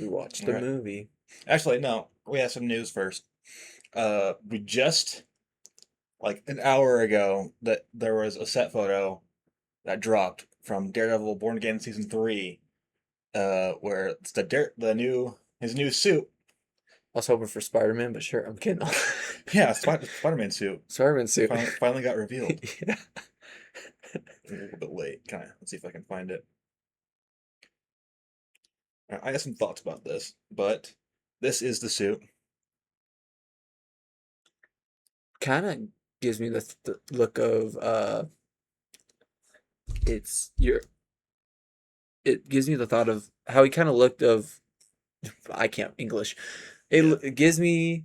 We watched All the right. movie. Actually, no. We have some news first. We just like an hour ago that there was a set photo that dropped from Daredevil Born Again season 3, where it's the new his new suit. I was hoping for Spider-Man, but sure, I'm kidding. Yeah, Spider-Man suit Spider-Man suit. finally got revealed. Yeah. A little bit late. Kind of. Let's see if I can find it. I got some thoughts about this, but this is the suit. Kind of gives me the look of it's your it gives me the thought of how he kind of looked of I can't English. Yeah. It gives me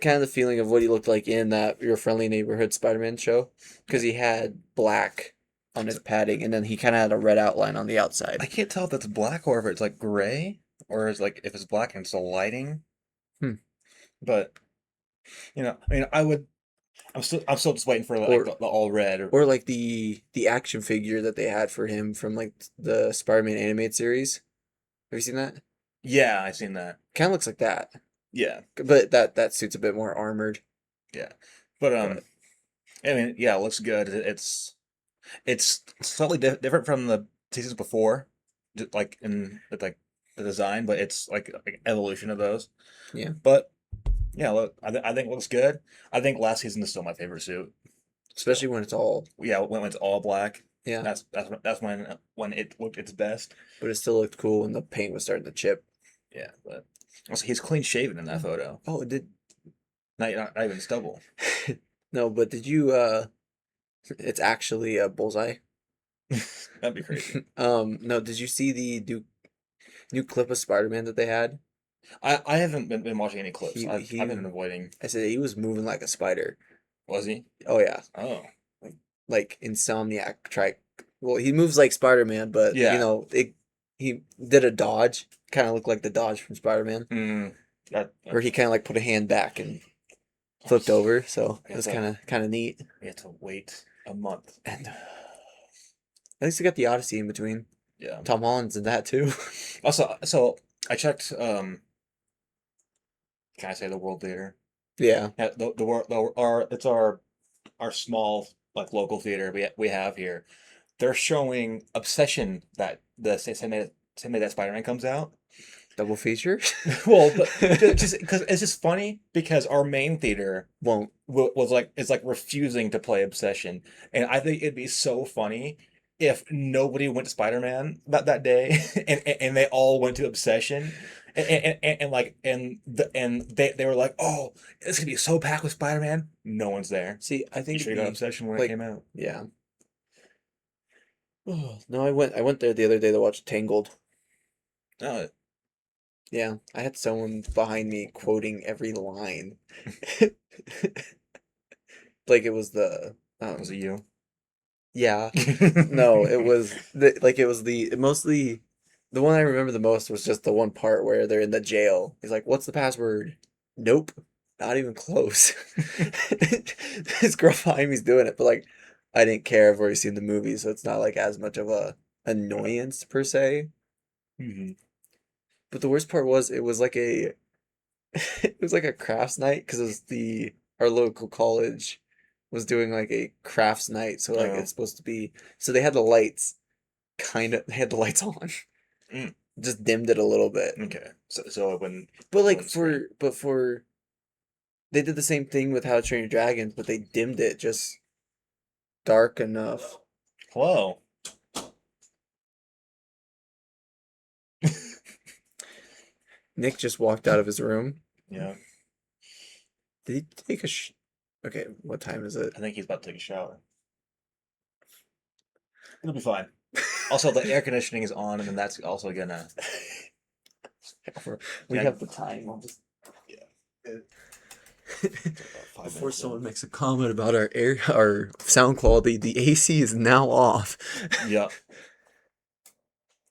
kind of the feeling of what he looked like in that Your Friendly Neighborhood Spider-Man show because Yeah. he had black on his So padding and then he kind of had a red outline on the I outside. can't tell if that's black or if it's like gray, or is like if it's black and it's the lighting. Hmm. But I mean, I'm still just waiting for like Or the all red. Or, or like the action figure that they had for him from like the Spider-Man animated series. Have you seen that? yeah, I seen that. Kind of looks like that, Yeah, but that suit's a bit more armored. yeah. But But I mean, yeah, it looks good. It's slightly different from the seasons before, just like in like the design, but it's like evolution of those. yeah, But yeah, look, I think it looks good. I think last season is still my favorite suit. especially Still, when it's all yeah, when it's all black, yeah, that's when it looked its best. but it still looked cool when the paint was starting to chip. Yeah, but also he's clean shaven in that photo. Oh, it did Not even stubble. no, but did you it's actually a bullseye. That'd be crazy. No, did you see the new clip of Spider-Man that they had? I haven't been watching any clips. He I've he been avoiding. I said he was moving like a spider. Was he? Oh yeah. Oh, Like like Insomniac try well, he moves like Spider-Man, but yeah. he did a dodge, kind of looked like the dodge from Spider-Man, Mm, that where he kind of like put a hand back and flipped oops. over, so we it have was to kind of neat. we have to wait a month. And at least we got the Odyssey in between. Yeah. Tom Holland's in that too. Also, so I checked. Can I say the World Theater? Yeah. Yeah, the world our it's our small like local theater we have here. They're showing Obsession that the same day that Spider-Man comes out. Double feature? Well, just because it's just funny because our main theater Won't. was like is like refusing to play Obsession, and I think it'd be so funny if nobody went to Spider-Man that day, and they all went to Obsession, and like and they were like, oh, it's gonna be so packed with Spider-Man. No one's there. See, I You think sure it'd you got be Obsession when it like, came out? yeah. Oh, no, I went there the other day to watch Tangled. No, Yeah, I had someone behind me quoting every line. Like it was was it you? yeah. No, it was like it was the mostly the one I remember the most was just the one part where they're in the jail. He's like, "What's the password?" Nope, not even close. This girl behind me's doing it, but like I didn't care. I've already seen the movie, so it's not like as much of a annoyance per se. Mhm. But the worst part was it was like a it was like a crafts night because it was the our local college was doing like a crafts night, so like Oh, it's supposed to be so they had the lights they had the lights on. mm, Just dimmed it a little bit. okay. So But it like wouldn't scream. for they did the same thing with How to Train Your Dragons, but they dimmed it just dark enough. Hello. Nick just walked out of his room. Yeah, Did he take a Okay, what time is it? I think he's about to take a shower. It'll be fine. Also, the air conditioning is on, and then that's also gonna. We Yeah, have the time. I'll just yeah. It's like about five before minutes someone in. makes a comment about our sound quality, the AC is now off. Yeah,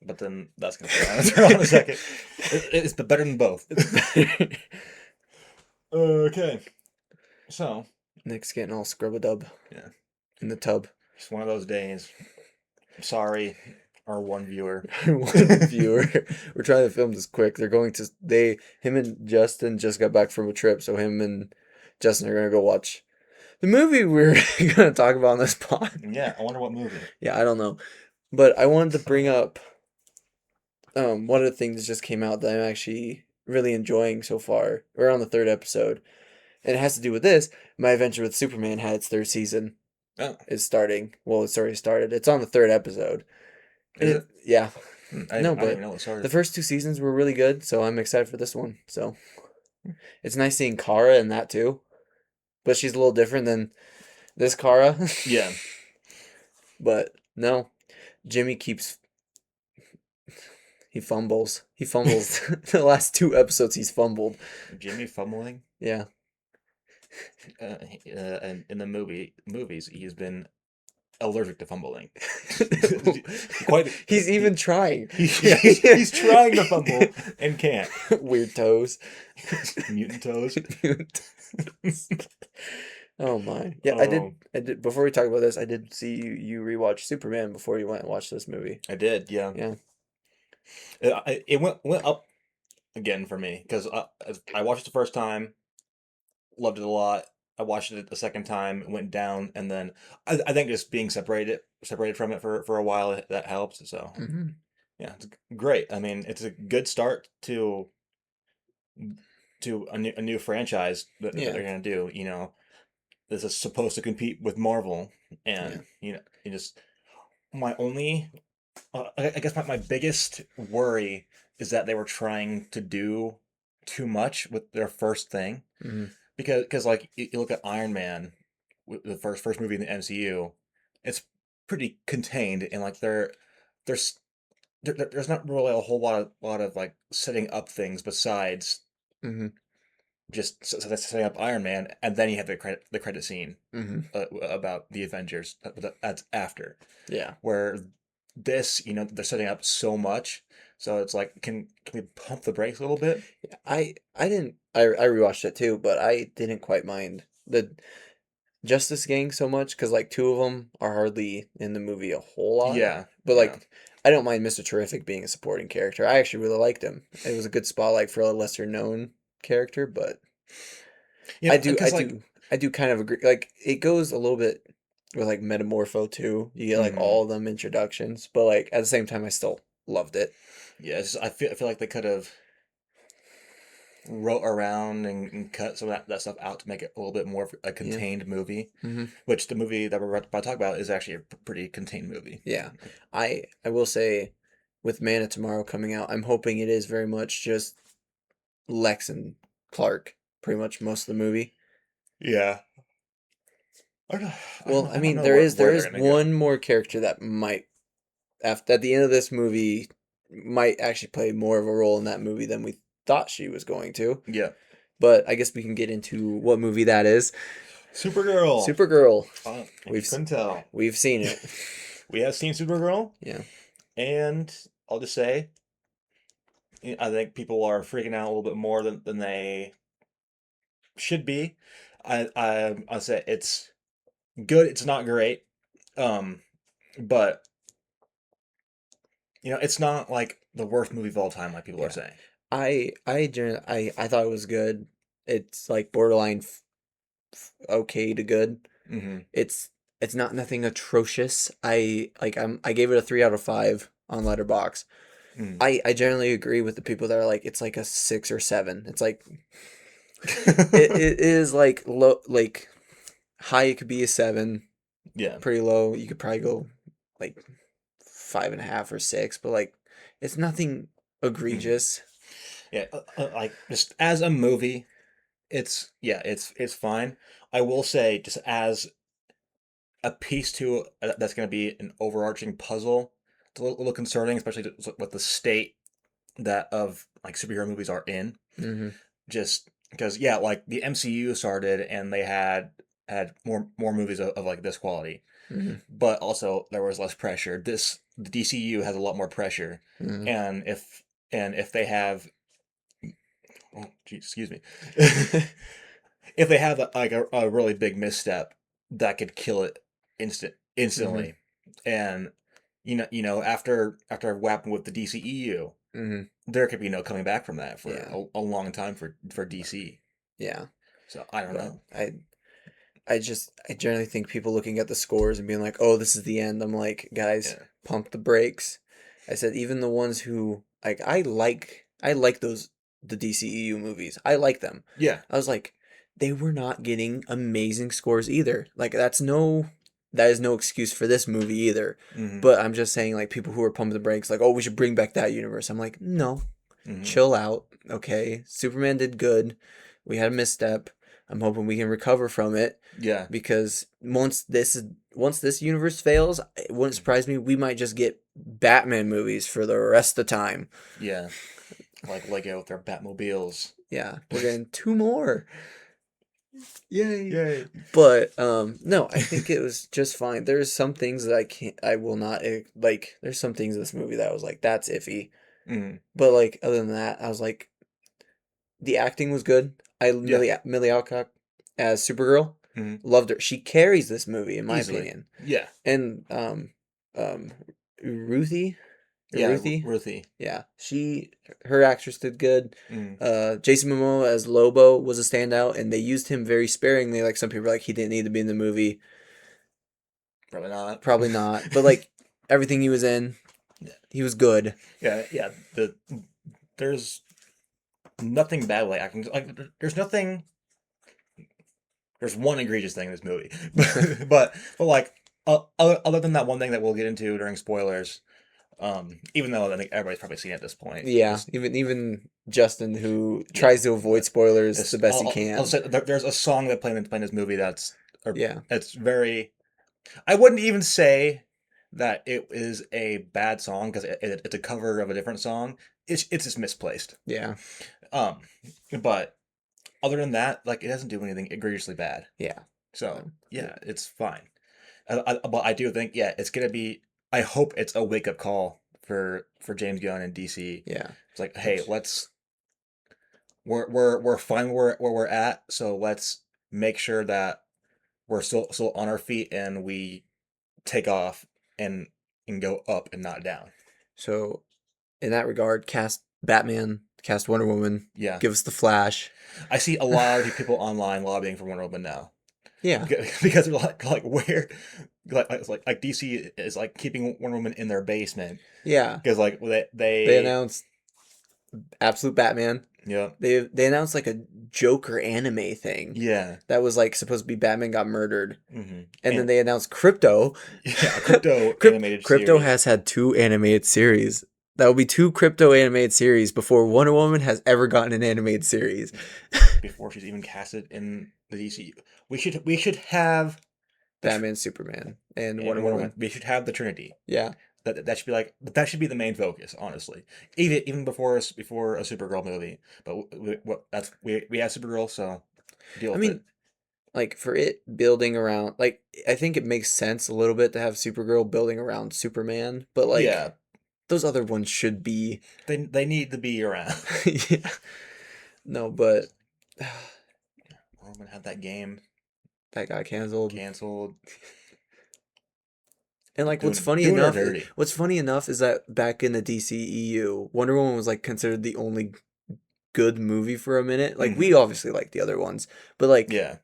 but then that's gonna turn on in a second. It's better than both. It's better. Okay, so Nick's getting all scrub a dub yeah, in the tub. it's one of those days. I'm sorry. our one viewer. One viewer. We're trying to film this quick. Him and Justin just got back from a trip, so him and Justin are gonna go watch the movie we're gonna talk about on this pod. Yeah, I wonder what movie. Yeah, I don't know. But I wanted to bring up one of the things that just came out that I'm actually really enjoying so far. We're on the third episode. And it has to do with this. My Adventure with Superman had its third season. Oh, Is starting. Well, it's already started. It's on the third episode. is it? Yeah. I No, didn't but even know it started. the first two seasons were really good, so I'm excited for this one. So it's nice seeing Kara in that too. But she's a little different than this Kara. Yeah. But no, Jimmy keeps he fumbles. He fumbles. The last two episodes he's fumbled. Jimmy fumbling. Yeah. And in the movies, he's been allergic to fumbling. Quite. He's even trying. He's trying to fumble and can't. Weird toes. Mutant toes. Oh my. Yeah, I did before we talk about this, I did see you rewatch Superman before you went and watched this movie. I did, yeah. Yeah. It went up again for me because I watched it the first time, loved it a lot. I watched it the second time, it went down, and then I think just being separated from it for a while that helped. So Hmm. yeah, it's great. I mean, it's a good start to a new franchise that Yeah. they're gonna do. You know, this is supposed to compete with Marvel, Yeah. and you just my only I guess my biggest worry is that they were trying to do too much with their first thing Hmm. because like you look at Iron Man, the first movie in the MCU, it's pretty contained and like there's there's not really a whole lot of like setting up things besides Hmm. just that's setting up Iron Man, and then you have the credit scene Hmm. about the Avengers. That's after. Yeah. Where this, they're setting up so much, so it's like, can we pump the brakes a little bit? I didn't I rewatched it too, but I didn't quite mind the Justice Gang so much because like two of them are hardly in the movie a whole lot. Yeah, But yeah, like I don't mind Mr. Terrific being a supporting character. I actually really liked him. It was a good spotlight for a lesser known character, but I do I because like, do I do kind of agree. Like it goes a little bit with like Metamorpho too. You get like mhm. all of them introductions, but like at the same time I still loved it. Yeah, I feel like they could have wrote around and cut some of that stuff out to make it a little bit more of a Yeah. contained movie, Hmm. which the movie that we're about to talk about is actually a pretty contained movie. Yeah. I will say with Man of Tomorrow coming out, I'm hoping it is very much just Lex and Clark pretty much most of the movie. Yeah. I don't, Well, I I don't mean know there is where there they're is gonna go. one more character that might at the end of this movie might actually play more of a role in that movie than we thought she was going to. Yeah. But I guess we can get into what movie that is. Supergirl. Supergirl. If you We've couldn't tell. we've seen it. We have seen Supergirl, Yeah. and I'll just say, I think people are freaking out a little bit more than they should be. I'll say it's good. It's not great, um, but it's not like the worst movie of all time, like people are Yeah. saying. I thought it was good. It's like borderline okay to good. Mm-hmm. It's not nothing atrocious. I gave it a 3 out of 5 on Letterbox. Mm. I generally agree with the people that are like it's like a 6 or 7. It's like it is like low, like high it could be a 7, Yeah. pretty low you could probably go like 5.5 or 6, but like it's nothing egregious. Yeah. Like just as a movie, it's fine. I will say, just as a piece to that's going to be an overarching puzzle, it's a little concerning, especially with the state that of like superhero movies are in. Hmm. Just because, yeah, like the MCU started and they had more movies of like this quality, Hmm. but also there was less pressure. The DCU has a lot more pressure, Hmm. and if they have, oh, geez, excuse me, if they have a really big misstep, that could kill it Hmm. instantly, and after what happened with the DCEU, Hmm. there could be no coming back from that for Yeah. a long time for DC. Yeah. So I don't But know. I generally think people looking at the scores and being like, "Oh, this is the end." I'm like, "Guys, Yeah. pump the brakes." I said even the ones who like I like those the DCEU movies. I like them. Yeah. I was like, they were not getting amazing scores either. Like that is no excuse for this movie either. Hmm. But I'm just saying like people who are pumping the brakes like, "Oh, we should bring back that universe." I'm like, "No. Hmm. Chill out, okay? Superman did good. We had a misstep. I'm hoping we can recover from it Yeah. because once this universe fails, it wouldn't surprise me. We might just get Batman movies for the rest of the time. Yeah. Like Lego with their Batmobiles. Yeah, we're getting two more. Yay! Yay. But no, I think it was just fine. There's some things that I will not like. There's some things in this movie that I was like, that's iffy. Mm. But like other than that, I was like, the acting was good. Yeah. Millie Alcock as Supergirl, Hmm. loved her. She carries this movie in my Easily. opinion. Yeah. And um Ruthie or Yeah. Ruthie, Ruthie. yeah, her actress did good. Mm. Jason Momoa as Lobo was a standout, and they used him very sparingly. Like some people are like he didn't need to be in the movie. Probably not. Probably not, but like everything he was in, he was good. Yeah. Yeah. There's nothing bad with acting. Like there's nothing. There's one egregious thing in this movie, but like other than that one thing that we'll get into during spoilers, even though I think everybody's probably seen it at this point. Yeah, even Justin, who Yeah, tries to avoid spoilers the best he I'll can. say there's a song that playing this movie Yeah, it's very. I wouldn't even say that it is a bad song because it's a cover of a different song. It's just misplaced. yeah, Um, but other than that, like it doesn't do anything egregiously bad. yeah. So So, yeah, it's fine. But I do think yeah, it's gonna be. I hope it's a wake up call for James Gunn and DC. yeah. It's like, hey, Which let's we're fine where we're at, so let's make sure that we're still on our feet and we take off and go up and not down. so in that regard, cast Batman, cast Wonder Woman, Yeah, give us the Flash. I see a lot of people online lobbying for Wonder Woman now Yeah, because they're like where like DC is like keeping Wonder Woman in their basement yeah. because like They announced Absolute Batman. yeah They announced like a Joker anime thing yeah that was like supposed to be Batman got murdered, hmm and then and they announced Crypto. yeah a crypto animated Crypto series has had two animated series. That will be two Crypto animated series before Wonder Woman has ever gotten an animated series. before she's even casted in the DC. We should have Batman, Superman, and and Wonder Wonder Woman. Woman. We should have the Trinity. Yeah. That should be like that should be the main focus, honestly. Even before a Supergirl movie, but we have Supergirl, so deal I with it. mean, like for it building around like I think it makes sense a little bit to have Supergirl building around Superman, but like Yeah, those other ones should be they need to be around. yeah. No, but Roman had that game that got canceled. canceled, And like doing her dirty. what's funny enough is that back in the DCEU, Wonder Woman was like considered the only good movie for a minute. Like we Hmm. obviously like the other ones, but like Yeah,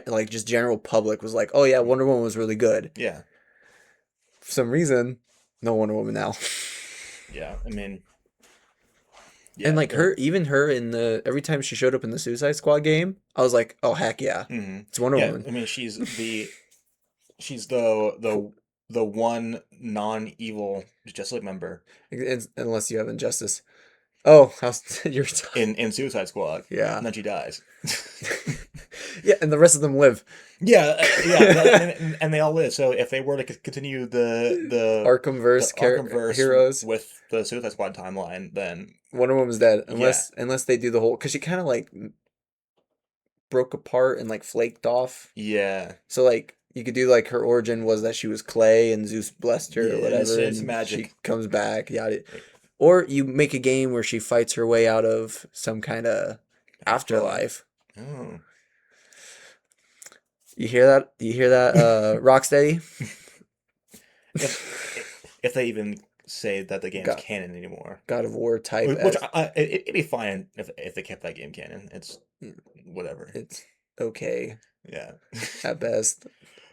like just general public was like, "Oh yeah, Wonder Woman was really good." yeah, For some reason, no Wonder Woman now. yeah. I mean, And yeah, like her, even her in the every time she showed up in the Suicide Squad game, I was like, "Oh heck yeah, hmm it's Wonder yeah. Woman." I mean, she's the one non-evil Justice League member Unless you have Injustice. Oh, how's your in Suicide Squad, yeah. and then she dies. Yeah, and the rest of them live. Yeah, yeah, and they all live. So if they were to continue the Arkhamverse Arkhamverse heroes. with the Suicide Squad timeline, then Wonder Woman's dead yeah, unless they do the whole because she kind of like broke apart and like flaked off. yeah, So like you could do like her origin was that she was clay and Zeus blessed her or yeah, whatever, it's and she magic. comes back. Yada. Or you make a game where she fights her way out of some kind of afterlife. Oh, You hear that? You hear that? Rocksteady. if if they even say that the game's God canon anymore. God of War type Which as it'd be fine if they kept that game canon. It's whatever. it's okay Yeah. at best.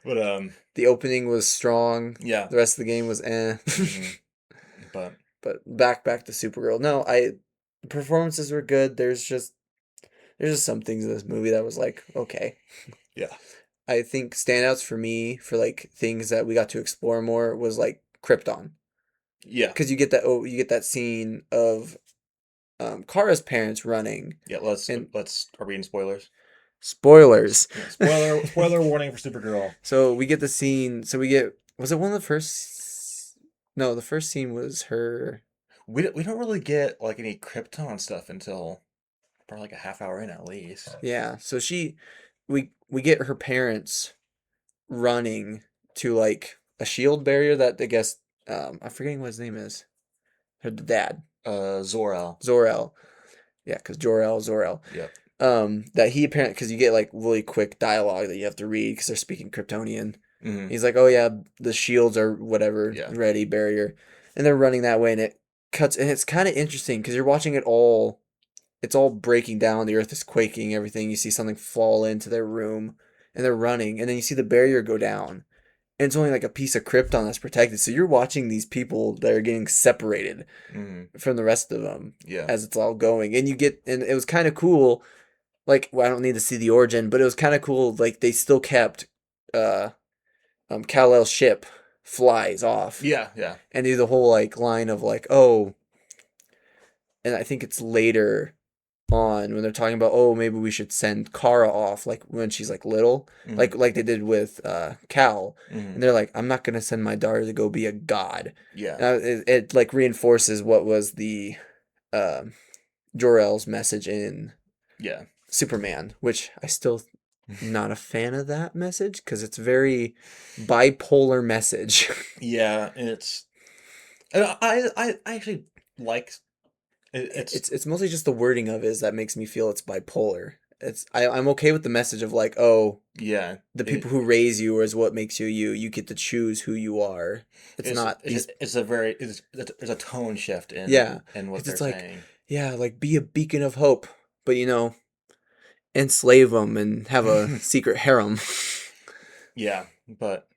But The opening was strong. yeah. The rest of the game was eh. hmm But But back to Supergirl. No, the performances were good. There's just some things in this movie that was like, okay. yeah. I think standouts for me for like things that we got to explore more was like Krypton. Yeah. Because you get that scene of Kara's parents running Yeah. and Let's are we in spoilers? spoilers. Yeah. Spoiler warning for Supergirl. So we get the scene. So we get. Was it one of the first? No, the first scene was her. We don't really get like any Krypton stuff until probably like a half hour in at least. Yeah. So we get her parents running to like a shield barrier that I guess I'm forgetting what his name is. Her dad, Zor-El. Zor-El. Yeah, because Zor-El. Yep. That he apparently because you get like really quick dialogue that you have to read because they're speaking Kryptonian. hmm He's like, "Oh yeah, the shields are whatever Yeah. ready barrier," and they're running that way, and it cuts, and it's kind of interesting because you're watching it all. It's all breaking down. The earth is quaking. Everything. You see something fall into their room, and they're running, and then you see the barrier go down, and it's only like a piece of Krypton that's protected. So you're watching these people that are getting separated hmm from the rest of them Yeah. as it's all going, and and it was kind of cool. Like, well, I don't need to see the origin, but it was kind of cool. Like they still kept uh Kal-El's ship flies off Yeah. Yeah. and do the whole like line of like, oh, and I think it's later on when they're talking about, oh, maybe we should send Kara off like when she's like little, hmm like they did with Cal, hmm and they're like, I'm not gonna send my daughter to go be a god. Yeah. It like reinforces what was the um Jor-El's message in Yeah. Superman, which I still not a fan of that message because it's very bipolar message. Yeah. And I actually like it's It's mostly just the wording of it is that makes me feel it's bipolar. I'm okay with the message of like, oh, yeah. the people who raise you is what makes you you. You get to choose who you are. It's not these. it's a very there's a tone shift Yeah, in what because they're it's like, saying. yeah, like be a beacon of hope, but enslave them and have a secret harem. Yeah, but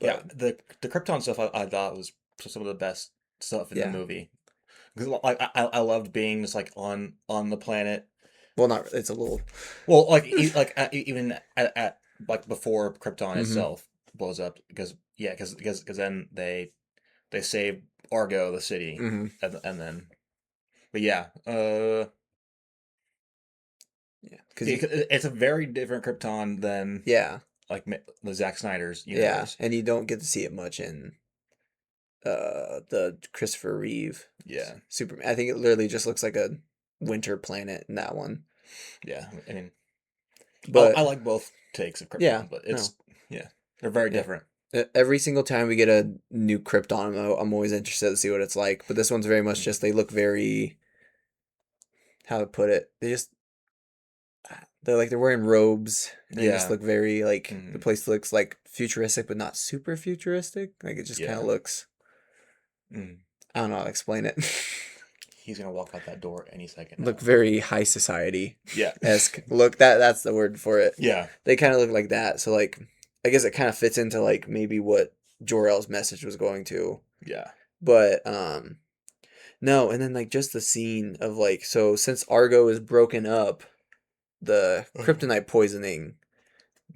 yeah, But the Krypton stuff I thought was some of the best stuff in the yeah, movie. Because like I loved being just like on the planet. well, not it's a little. Well, like even at like before Krypton Hmm. itself blows up because yeah because then they save Argo the city Hmm. and then but yeah Yeah, because you. it's a very different Krypton than Yeah, like the Zack Snyder's yeah, universe. and you don't get to see it much in the Christopher Reeve Yeah, Superman. I think it literally just looks like a winter planet in that one. yeah. I mean, I But like both takes of yeah, Krypton, but no, it's yeah, they're very yeah. different. Every single time we get a new Krypton, I'm always interested to see what it's like. But this one's very much Mhm. just they look very, how to put it, they're wearing robes and they just Yeah, look very like the hmm place looks like futuristic but not super futuristic. Like it just kind of yeah. looks. Mm. I don't know how to explain it. He's gonna walk out that door any second Look now. very high society Yeah, esque. Look, that's the word for it. yeah, They kind of look like that. So like, I guess it kind of fits into like maybe what Jor-El's message was going to. yeah. But no, and then like just the scene of like, so since Argo is broken up, the kryptonite poisoning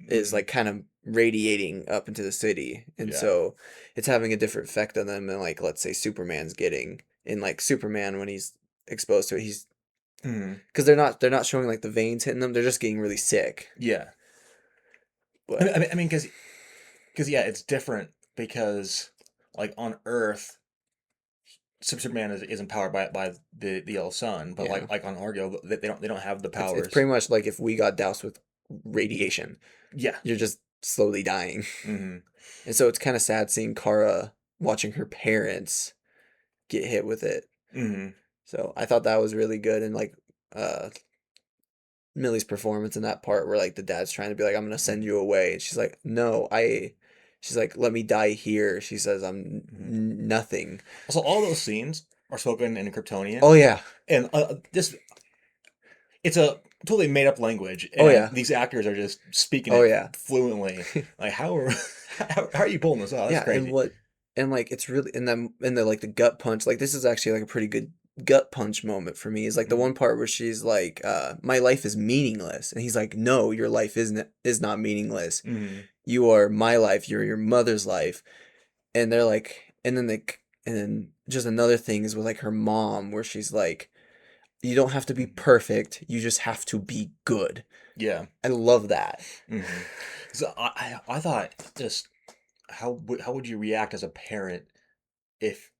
is hmm like kind of radiating up into the city, and Yeah. so it's having a different effect on them than like let's say Superman's getting in like Superman when he's exposed to it. He's hmm because they're not showing like the veins hitting them. They're just getting really sick. Yeah. But I mean, because yeah, it's different because like on Earth, Superman is empowered by the yellow sun, but yeah, like on Argo, they don't have the it's powers. pretty much like if we got doused with radiation, Yeah. you're just slowly dying. hmm And so it's kind of sad seeing Kara watching her parents get hit with it. hmm So I thought that was really good, and like uh Millie's performance in that part where like the dad's trying to be like, I'm gonna send you away, and she's like, no, she's like, "Let me die here." She says, Mhm. nothing." So all those scenes are spoken in Oh Kryptonian, yeah. and this it's a totally made up language, Oh and yeah. these actors are just speaking Oh it yeah. fluently. Like how are how are you pulling this off? That's Yeah, crazy. and like it's really and the like the gut punch, like this is actually like a pretty good gut punch moment for me is like the Mhm. one part where she's like, my life is meaningless. And he's like, "No, your life is not meaningless. Mhm. You are my life, you're your mother's life." And they're like, and then just another thing is with like her mom where she's like, "You don't have to be Mhm. perfect, you just have to be good." Yeah. I love that. Hmm. So I thought just how would you react as a parent if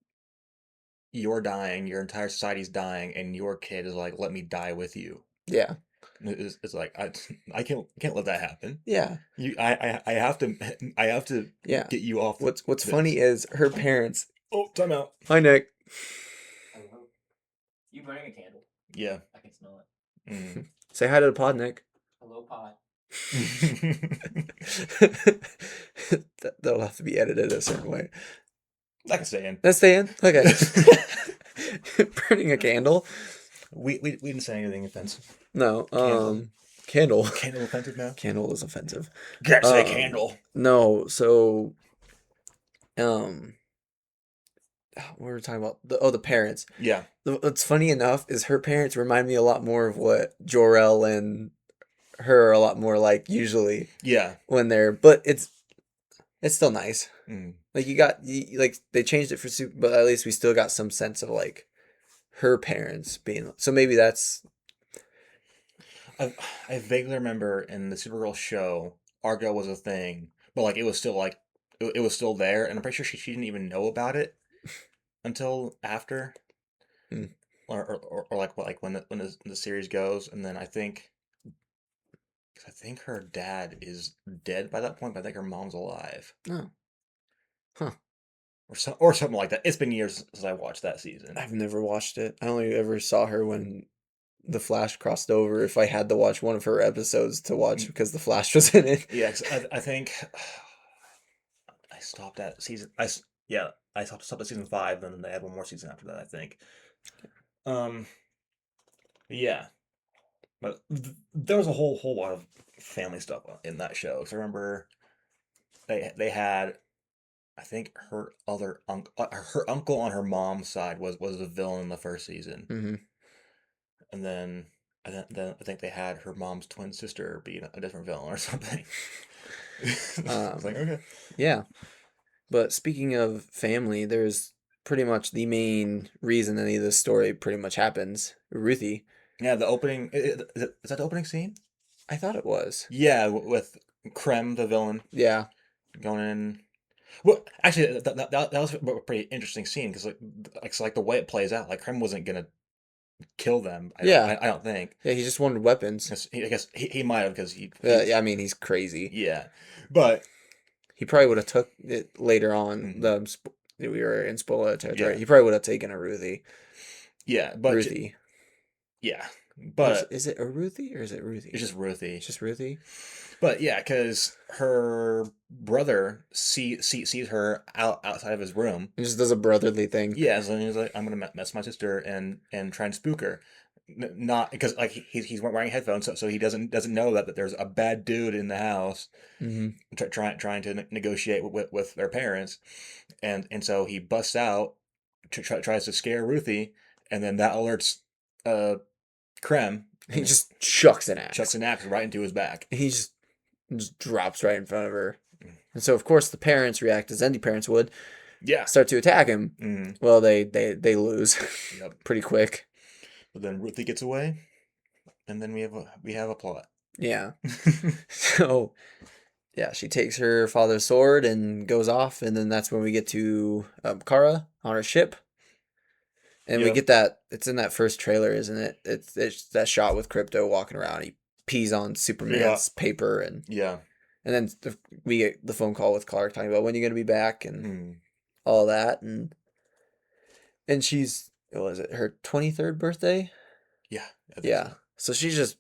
you're dying, your entire society's dying, and your kid is like, "Let me die with you." Yeah. It's like I can't let that happen. Yeah. I have to I have to Yeah. get you off What's funny this. is her parents. Oh, time out. Hi, Nick. Hello. You burning a candle? Yeah. I can smell it. Mm. Say hi to the pod, Nick. Hello, pot. That'll have to be edited a certain way. I can stay in. That's staying? Okay. Burning a candle? We didn't say anything offensive. No. Candle. Candle. Candle offensive now? Candle is offensive. Can't say candle. No. So, um, what were we talking about? The parents. Yeah. What's funny enough is her parents remind me a lot more of what Jor-El and her are a lot more like usually Yeah. when they're, but it's still nice. Mm. Like like they changed it for soup, but at least we still got some sense of like her parents being. So maybe that's I I vaguely remember in the Supergirl show, Argo was a thing, but like it was still like it was still there, and I'm pretty sure she didn't even know about it until after, mm, or like what like when the series goes, and then I think her dad is dead by that point, but I think her mom's alive no, huh? or something like that. It's been years since I watched that season. I've never watched it. I only ever saw her when the Flash crossed over. If I had to watch one of her episodes to watch Mm. because the Flash was in it. Yeah, 'cause I think I stopped at season. Yeah, I stopped at season 5. Then they had one more season after that. I think. Um. Yeah, but there was a whole lot of family stuff in that show. So I remember they had. I think her uncle on her mom's side was the villain in the first season, Hmm. and then I think they had her mom's twin sister being a different villain or something. It's like Um, okay. yeah. But speaking of family, there's pretty much the main reason any of this story pretty much happens. Ruthie. Yeah, the opening is that the opening scene? I thought it was. Yeah, with Krem, the villain, Yeah. going in. Well, actually, that was a pretty interesting scene because like the way it plays out, like Krem wasn't gonna kill them. Yeah. I don't think. Yeah. He just wanted weapons. I guess he might have because Yeah. I mean, he's crazy. yeah, but He probably would have took it later on. mhm, We were in spoiler territory. yeah, He probably would have taken a Ruthie. yeah, but Ruthie. yeah, Or but is it a Ruthie or is it Ruthie? it's just It's Ruthie. just Ruthie. But yeah, because her brother sees her outside of his room. He just does a brotherly thing. Yeah, so he's like, I'm gonna mess my sister and try and spook her. Not because like he's wearing headphones, so he doesn't know that there's a bad dude in the house Hmm. trying to negotiate with their parents, and so he busts out, tries to scare Ruthie, and then that alerts uh Krem, He and just chucks an chucks axe. an axe right into his back. He just drops right in front of her. And so, of course, the parents react as any parents would, Yeah. start to attack him. Mm, Well, they lose yep. pretty quick. But then Ruthie gets away, and then we have a plot. Yeah. So, yeah, she takes her father's sword and goes off, and then that's when we get to Kara on her ship. And we Yep. get that, it's in that first trailer, isn't it? It's that shot with Crypto walking around. He pees on Yeah. Superman's paper, and Yeah. then we get the phone call with Clark talking about when you're going to be back and Mm, all that. And she's, what was it, her 23rd birthday? yeah. I think Yeah. so. So she's just,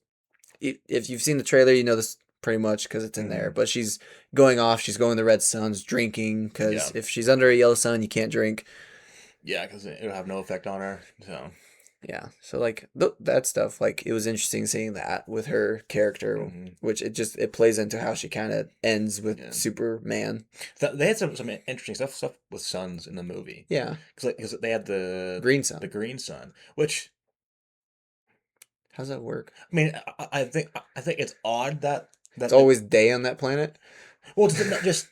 if you've seen the trailer, you know this pretty much because it's in there. Mhm. But she's going off. She's going to Red Suns, drinking because Yeah. if she's under a yellow sun, you can't drink. Yeah, because it'll have no effect on her. So. Yeah, so like that stuff, like it was interesting seeing that with her character, Mhm. which it plays into how she kind of ends with Yeah. Superman. They had some interesting stuff with suns in the movie. Yeah, Because they had the green sun. green sun, which How's that work? I mean, I think it's odd that It's always day on that planet. well, just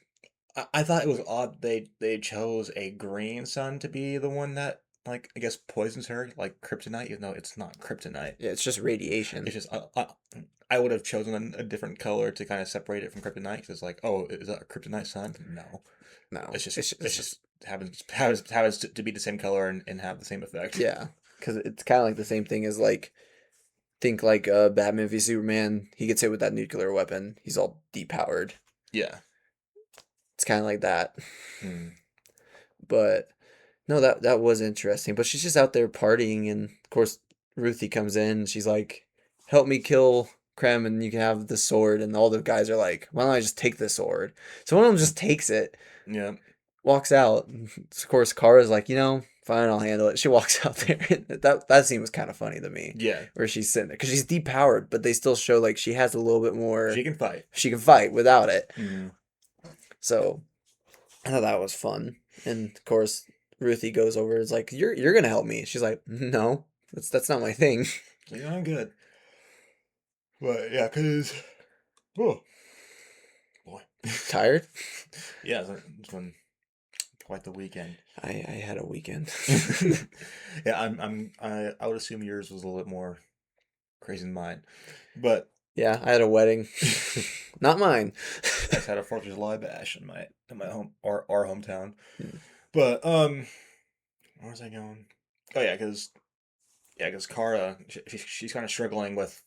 I thought it was odd they chose a green sun to be the one that like I guess poisons her like kryptonite, even though it's not kryptonite. Yeah, it's just radiation. It's just I would have chosen a different color to kind of separate it from kryptonite. 'Cause it's like, oh, is that a kryptonite sun? No, No, it's just it's it's just just happens to be the same color and have the same effect. yeah, because it's kind of like the same thing as like think like Batman v Superman. He gets hit with that nuclear weapon. He's all depowered. Yeah. It's kind of like that. Mm. But no, that was interesting. But she's just out there partying, and of course Ruthie comes in. And she's like, "Help me kill Krem, and you can have the sword." And all the guys are like, "Why don't I just take the sword?" So one of them just takes it, Yeah. walks out. And of course, Kara's like, fine, I'll handle it. She walks out there. That scene was kind of funny to me, Yeah. where she's sitting there because she's depowered, but they still show like she has a little bit more. She can fight. She can fight without it. Mm. So I thought that was fun. And of course, Ruthie goes over and is like, You're gonna help me. She's like, No, that's not my thing. Yeah, I'm good. But yeah, cause oh boy, Tired? yeah, it's been quite the weekend. I had a weekend. Yeah, I would assume yours was a little bit more crazy than mine, but Yeah, I had a wedding. Not mine. I just had a 4th of July bash in my home our hometown. Hmm. But where was I going? Oh yeah, cause Kara she's kind of struggling with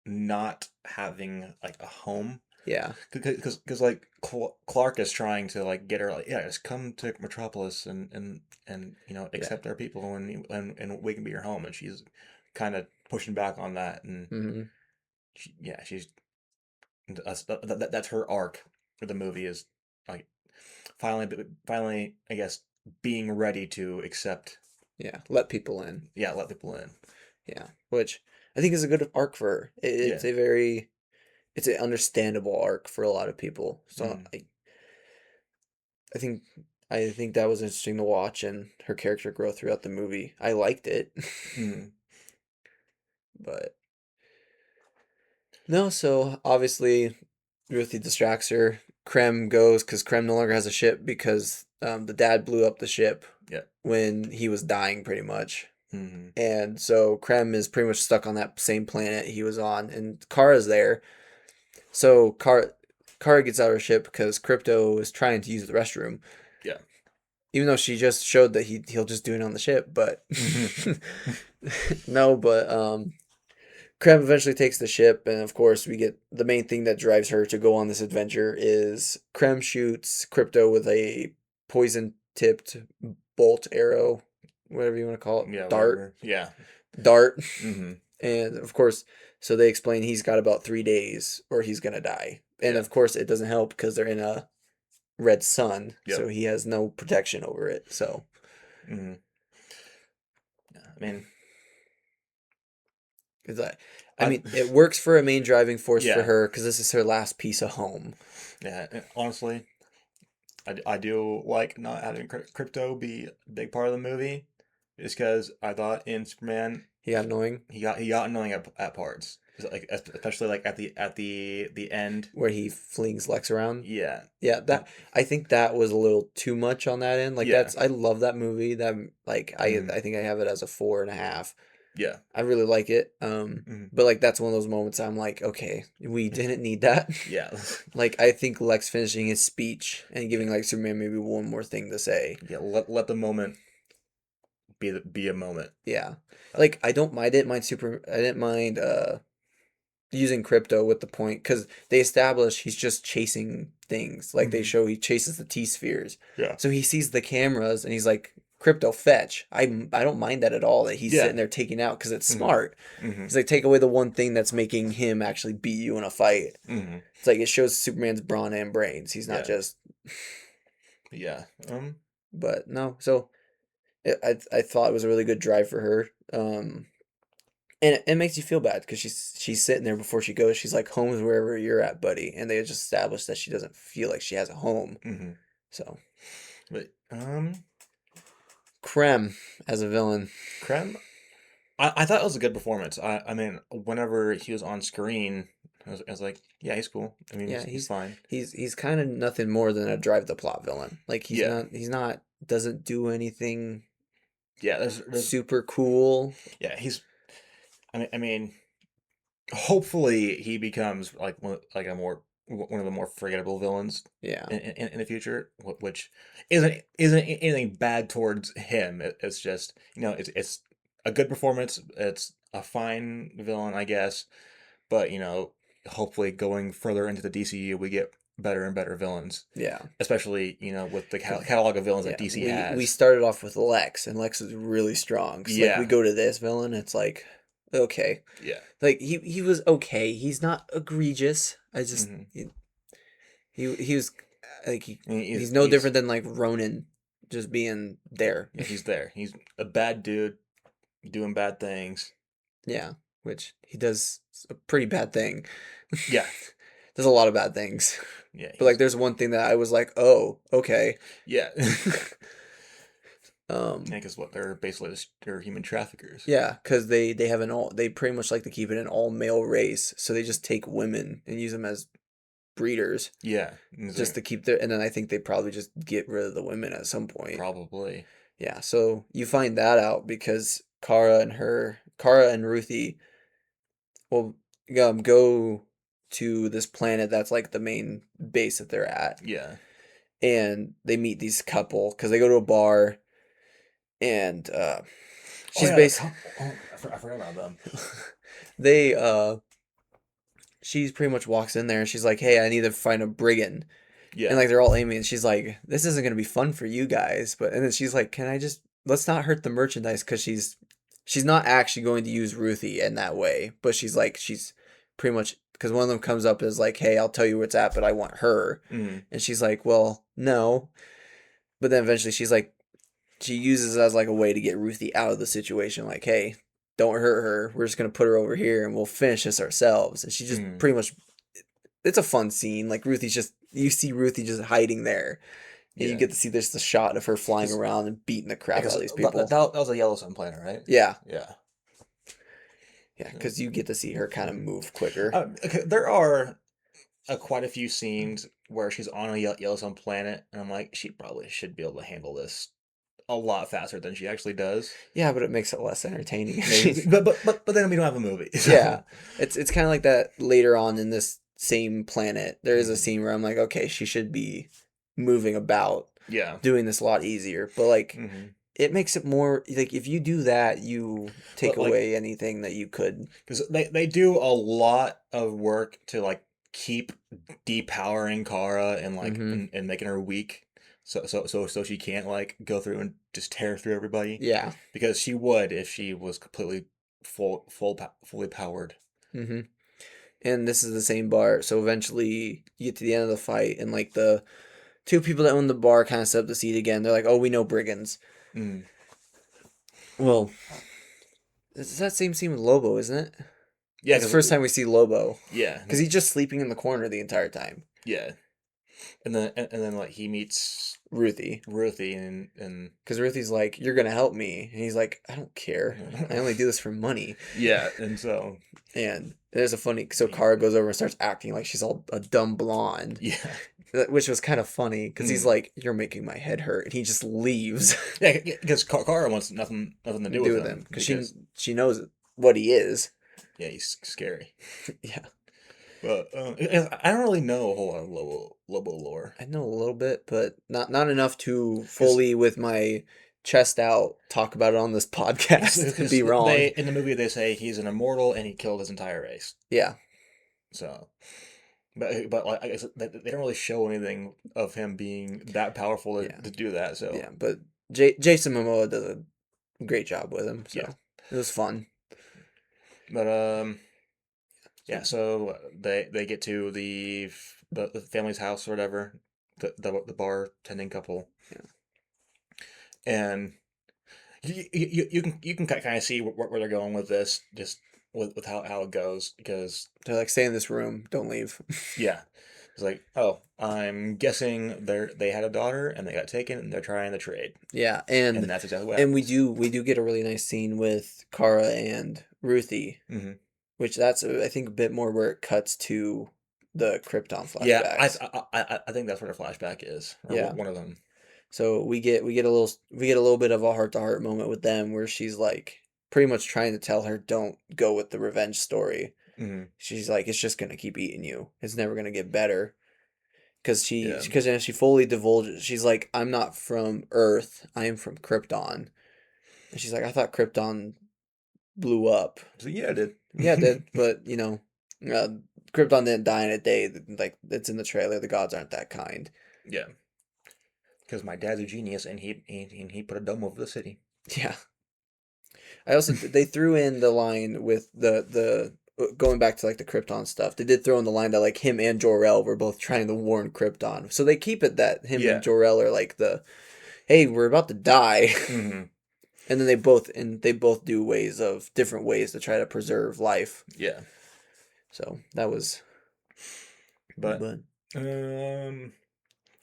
not having like a home. Yeah. Because like Clark is trying to like get her like yeah just come to Metropolis and accept our people and we can be your home and she's kind of pushing back on that and Hmm. she's that's her arc for the movie is like finally I guess being ready to accept Yeah. Let people in. let people in Yeah. Which I think is a good arc for her. It's yeah it's an understandable arc for a lot of people. So mm, I think I think that was interesting to watch and her character grow throughout the movie. I liked it. mm, But no, so obviously Ruthie distracts her. Krem goes because Krem no longer has a ship because the dad blew up the ship yeah when he was dying, pretty much. mm, And so Krem is pretty much stuck on that same planet he was on, and Kara's there. So Kara gets out of her ship because Crypto is trying to use the restroom, yeah even though she just showed that he'll just do it on the ship. But mm-hmm. no, but Krem eventually takes the ship, and of course, we get the main thing that drives her to go on this adventure is Krem shoots Crypto with a poison tipped bolt arrow, whatever you want to call it, yeah dart, whatever. Yeah dart, mm-hmm. and of course, so they explain he's got about 3 days or he's gonna die, and Yeah. of course, it doesn't help because they're in a red sun, Yep. so he has no protection over it. So, Mm-hmm. Yeah, I mean, cause I mean, it works for a main driving force for Yeah. her because this is her last piece of home. yeah, honestly, I do like not having crypto be a big part of the movie, just because I thought in Superman He got annoying. he got annoying at parts, like especially like at the end. Where he flings Lex around. Yeah, Yeah, that I think that was a little too much on that end. Like Yeah. I love that movie. That like Mhm. I think I have it as a 4.5. yeah, I really like it. Mhm. But like that's one of those moments I'm like, okay, we didn't need that. yeah, Like I think Lex finishing his speech and giving like Superman maybe one more thing to say. yeah. Let the moment be a moment. Yeah. Like I don't mind it. I didn't mind using Crypto with the point because they establish he's just chasing things. Like they Mhm. show he chases the T spheres. Yeah, So he sees the cameras and he's like, crypto fetch. I don't mind that at all that he's Yeah. sitting there taking out because it's Mhm. smart. Mm-hmm. He's like, take away the one thing that's making him actually beat you in a fight. Mm-hmm. It's like it shows Superman's brawn and brains. He's not Yeah. just. Yeah. But no, so I thought it was a really good drive for her. And it makes you feel bad because she's sitting there before she goes. She's like, "Home's wherever you're at, buddy." And they just established that she doesn't feel like she has a home. Mm-hmm. So, But Krem as a villain. Krem, I thought it was a good performance. I mean, whenever he was on screen, I was like, yeah, he's cool. I mean, Yeah, he's fine. he's kind of nothing more than a drive the plot villain. Like Yeah. he's not doesn't do anything Yeah, there's super cool. yeah, he's I mean, hopefully he becomes like one of the more forgettable villains Yeah. in the future, which isn't anything bad towards him. It's just, it's a good performance. It's a fine villain, I guess, but hopefully going further into the DCU, we get better and better villains, Yeah. especially with the catalog of villains Yeah. that DC We has. started off with Lex, and Lex is really strong. So like we Yeah, go to this villain, it's like okay. yeah. Like he was okay. He's not egregious. I just Hmm. he was like I mean, he's no different than like Ronan just being there. yeah, he's there. He's a bad dude doing bad things. Yeah, which he does a pretty bad thing. Yeah, Does a lot of bad things. yeah, But like there's one thing that I was like, "Oh, okay." yeah. Um Yeah, because what they're basically they're human traffickers. yeah, cuz they have they pretty much like to keep it an all male race. So they just take women and use them as breeders Yeah, and it's just like, to keep their and then I think they probably just get rid of the women at some point. probably. Yeah, so you find that out because Kara and Ruthie will go to this planet that's like the main base that they're at, Yeah. and they meet these couple because they go to a bar, and Oh she's yeah, I forgot about them. they she's pretty much walks in there and she's like, "Hey, I need to find a brigand," Yeah. and like they're all aiming, and she's like, "This isn't gonna be fun for you guys," but and then she's like, "Can I just let's not hurt the merchandise," because she's not actually going to use Ruthie in that way, but she's pretty much because one of them comes up as like, "Hey, I'll tell you where it's at, but I want her," Mm. and she's like, "Well, no," but then eventually she's like, she uses it as like a way to get Ruthie out of the situation, like, "Hey, don't hurt her. We're just gonna put her over here and we'll finish this ourselves," and she just Mm. pretty much. It's a fun scene. Like Ruthie's just you see Ruthie just hiding there. And you Yeah. get to see this shot of her flying 'Cause- around and beating the crap out Because of these people. that was a Yellowstone planet, right? Yeah, Yeah. yeah, because you get to see her kind of move quicker. Okay, there are quite a few scenes where she's on a Yellowstone planet, and I'm like, she probably should be able to handle this a lot faster than she actually does. Yeah, but it makes it less entertaining. Maybe, but then we don't have a movie. So. Yeah, it's kind of like that later on in this same planet. There is a Mhm. scene where I'm like, okay, she should be moving about, Yeah. doing this a lot easier. But like, Hmm. it makes it more like if you do that, you take But, like- away anything that you could. Because they do a lot of work to like keep depowering Kara and like Mhm. and making her weak, so she can't like go through and just tear through everybody. Yeah. Because she would if she was completely fully powered. Mm-hmm. And this is the same bar. So eventually you get to the end of the fight, and like the two people that own the bar kind of set up the seat again. They're like, "Oh, we know brigands." Mm. Well, it's that same scene with Lobo, isn't it? Yeah, It's the first time we see Lobo Yeah, because he's just sleeping in the corner the entire time. yeah, and then like he meets Ruthie, Ruthie and because Ruthie's like, "You're gonna help me," and he's like, "I don't care. I only do this for money." yeah, and so And there's a funny. So Kara goes over and starts acting like she's all a dumb blonde, yeah, which was kind of funny because he's Mm. like, "You're making my head hurt," and he just leaves. yeah, because Kara wants nothing to do with him because she knows what he is. yeah, he's scary. Yeah, But I don't really know a whole lot of Lobo lore. I know a little bit, but not enough to fully with my chest out talk about it on this podcast. To 'Cause be wrong. in the movie they say he's an immortal and he killed his entire race. Yeah, So, but like I guess they don't really show anything of him being that powerful to, Yeah. to do that. So yeah, but Jason Momoa does a great job with him, so Yeah. it was fun. But yeah. So they get to the family's house or whatever, the bartending couple, Yeah. and you can kind of see where they're going with this, just with how it goes, because They're like, stay in this room, don't leave. yeah, it's like, oh, I'm guessing they had a daughter and they got taken and they're trying to trade, Yeah, and that's exactly what we happens. do get a really nice scene with Kara and Ruthie, Hmm. which that's I think a bit more where it cuts to the Krypton Yeah, flashbacks. I think that's what a flashback is, or Yeah. one of them. So we get a little bit of a heart to heart moment with them where she's like pretty much trying to tell her don't go with the revenge story. Hmm. She's like it's just gonna keep eating you. It's never gonna get better. Yeah. Because then she fully divulges. She's like, I'm not from Earth. I am from Krypton. And she's like, I thought Krypton blew up. So yeah, I did. Yeah, it did, but uh, Krypton didn't die in a day. Like it's in the trailer. The gods aren't that kind. Yeah, because my dad's a genius, and he put a dome over the city. Yeah. I also they threw in the line with the going back to like the Krypton stuff. They did throw in the line that like him and Jor-El were both trying to warn Krypton. So they keep it that him Yeah. and Jor-El are like the hey, we're about to die. Hmm. And then they both do different ways to try to preserve life. Yeah, So that was but but